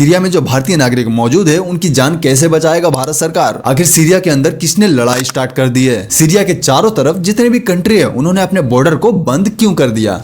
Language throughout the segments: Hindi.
सीरिया में जो भारतीय नागरिक मौजूद है उनकी जान कैसे बचाएगा भारत सरकार। आखिर सीरिया के अंदर किसने लड़ाई स्टार्ट कर दी है। सीरिया के चारों तरफ जितने भी कंट्री है उन्होंने अपने बॉर्डर को बंद क्यों कर दिया।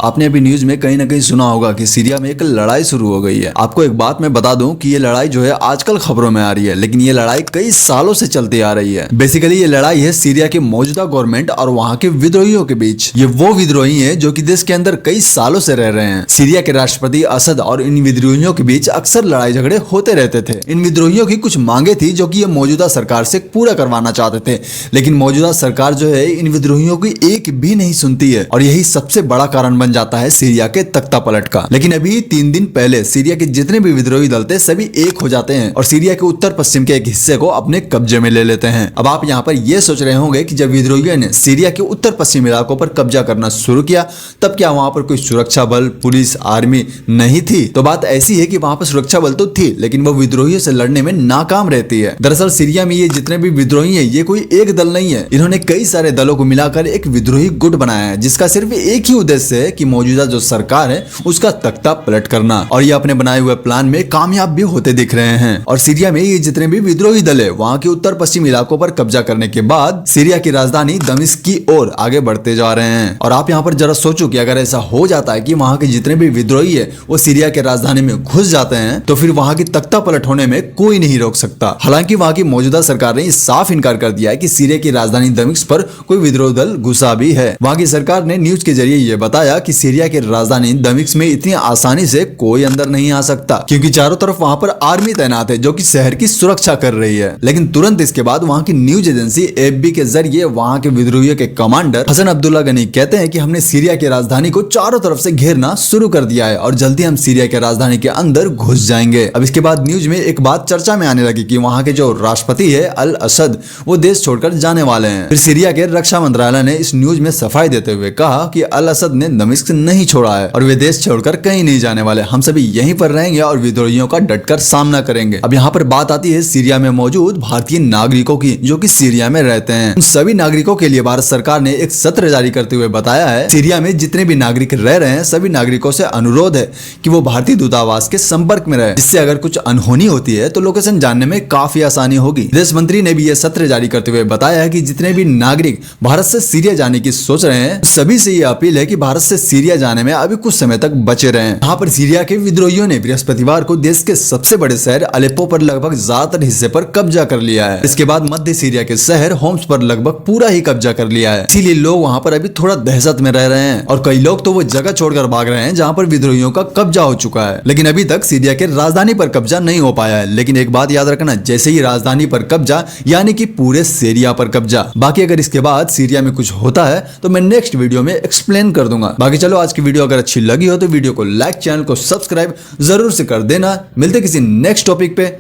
आपने अभी न्यूज में कहीं ना कहीं सुना होगा कि सीरिया में एक लड़ाई शुरू हो गई है। आपको एक बात मैं बता दूं कि ये लड़ाई जो है आजकल खबरों में आ रही है, लेकिन ये लड़ाई कई सालों से चलती आ रही है। बेसिकली ये लड़ाई है सीरिया के मौजूदा गवर्नमेंट और वहां के विद्रोहियों के बीच। ये वो विद्रोही है जो कि देश के अंदर कई सालों से रह रहे हैं। सीरिया के राष्ट्रपति असद और इन विद्रोहियों के बीच अक्सर लड़ाई झगड़े होते रहते थे। इन विद्रोहियों की कुछ मांगे थी जो कि ये मौजूदा सरकार से पूरा करवाना चाहते थे, लेकिन मौजूदा सरकार जो है इन विद्रोहियों की एक भी नहीं सुनती है और यही सबसे बड़ा कारण बन जाता है सीरिया के तख्ता पलट का। लेकिन अभी 3 दिन पहले सीरिया के जितने भी विद्रोही दल थे सभी एक हो जाते हैं और सीरिया के उत्तर पश्चिम के एक हिस्से को अपने कब्जे में ले लेते हैं। अब आप यहाँ पर यह सोच रहे होंगे कि जब विद्रोहियों ने सीरिया के उत्तर पश्चिम इलाकों पर कब्जा करना शुरू किया तब क्या वहां पर कोई सुरक्षा बल, पुलिस, आर्मी नहीं थी? तो बात ऐसी है कि वहां पर सुरक्षा बल तो थी, लेकिन वो विद्रोहियों से लड़ने में नाकाम रहती है। दरअसल सीरिया में ये जितने भी विद्रोही है ये कोई एक दल नहीं है। इन्होंने कई सारे दलों को मिलाकर एक विद्रोही गुट बनाया है जिसका सिर्फ एक ही उद्देश्य है कि मौजूदा जो सरकार है उसका तख्ता पलट करना, और ये अपने बनाए हुए प्लान में कामयाब भी होते दिख रहे हैं। और सीरिया में ये जितने भी विद्रोही दल है वहां के उत्तर पश्चिम इलाकों पर कब्जा करने के बाद सीरिया की राजधानी दमिश्क की ओर आगे बढ़ते जा रहे हैं। और आप यहाँ पर जरा सोचो कि अगर ऐसा हो जाता है कि वहां के जितने भी विद्रोही है वो सीरिया के राजधानी में घुस जाते हैं तो फिर वहां की तख्ता पलट होने में कोई नहीं रोक सकता। हालांकि वहां की मौजूदा सरकार ने साफ इनकार कर दिया है कि सीरिया की राजधानी दमिश्क पर कोई विद्रोह दल घुसा भी है। वहां की सरकार ने न्यूज के जरिए ये बताया कि सीरिया की राजधानी दमिश्क में इतनी आसानी से कोई अंदर नहीं आ सकता क्योंकि चारों तरफ वहां पर आर्मी तैनात है जो कि शहर की सुरक्षा कर रही है। लेकिन तुरंत इसके बाद वहां की न्यूज एजेंसी एएफपी के जरिए वहां के विद्रोहियों के कमांडर हसन अब्दुल्ला गनी कहते हैं कि हमने सीरिया की राजधानी को चारों तरफ से घेरना शुरू कर दिया है और जल्दी हम सीरिया के राजधानी के अंदर घुस जाएंगे। अब इसके बाद न्यूज में एक बात चर्चा में आने लगी कि वहां के जो राष्ट्रपति है अल असद वो देश छोड़कर जाने वाले हैं। फिर सीरिया के रक्षा मंत्रालय ने इस न्यूज में सफाई देते हुए कहा कि अल असद ने दमिश्क नहीं छोड़ा है और वे देश छोड़कर कहीं नहीं जाने वाले, हम सभी यहीं पर रहेंगे और विद्रोहियों का डटकर सामना करेंगे। अब यहाँ पर बात आती है सीरिया में मौजूद भारतीय नागरिकों की जो कि सीरिया में रहते हैं। उन सभी नागरिकों के लिए भारत सरकार ने एक सत्र जारी करते हुए बताया है सीरिया में जितने भी नागरिक रह रहे हैं सभी नागरिकों से अनुरोध है कि वो भारतीय दूतावास के संपर्क में रहे, जिससे अगर कुछ अनहोनी होती है तो लोकेशन जानने में काफी आसानी होगी। विदेश मंत्री ने भी यह सत्र जारी करते हुए बताया है कि जितने भी नागरिक भारत से सीरिया जाने की सोच रहे हैं सभी से यह अपील है कि भारत से सीरिया जाने में अभी कुछ समय तक बचे रहें। यहाँ पर सीरिया के विद्रोहियों ने बृहस्पतिवार को देश के सबसे बड़े शहर अलेप्पो पर लगभग ज्यादातर हिस्से पर कब्जा कर लिया है। इसके बाद मध्य सीरिया के शहर होम्स पर लगभग पूरा ही कब्जा कर लिया है। इसीलिए लोग वहाँ पर अभी थोड़ा दहशत में रह रहे हैं और कई लोग तो वो जगह छोड़कर भाग रहे हैं जहाँ पर विद्रोहियों का कब्जा हो चुका है। लेकिन अभी तक सीरिया के राजधानी पर कब्जा नहीं हो पाया है। लेकिन एक बात याद रखना, जैसे ही राजधानी पर कब्जा यानी कि पूरे सीरिया पर कब्जा। बाकी अगर इसके बाद सीरिया में कुछ होता है तो मैं नेक्स्ट वीडियो में एक्सप्लेन कर दूंगा। बाकी चलो आज की वीडियो अगर अच्छी लगी हो तो वीडियो को लाइक, चैनल को सब्सक्राइब जरूर से कर देना। मिलते किसी नेक्स्ट टॉपिक पे।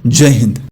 जय हिंद।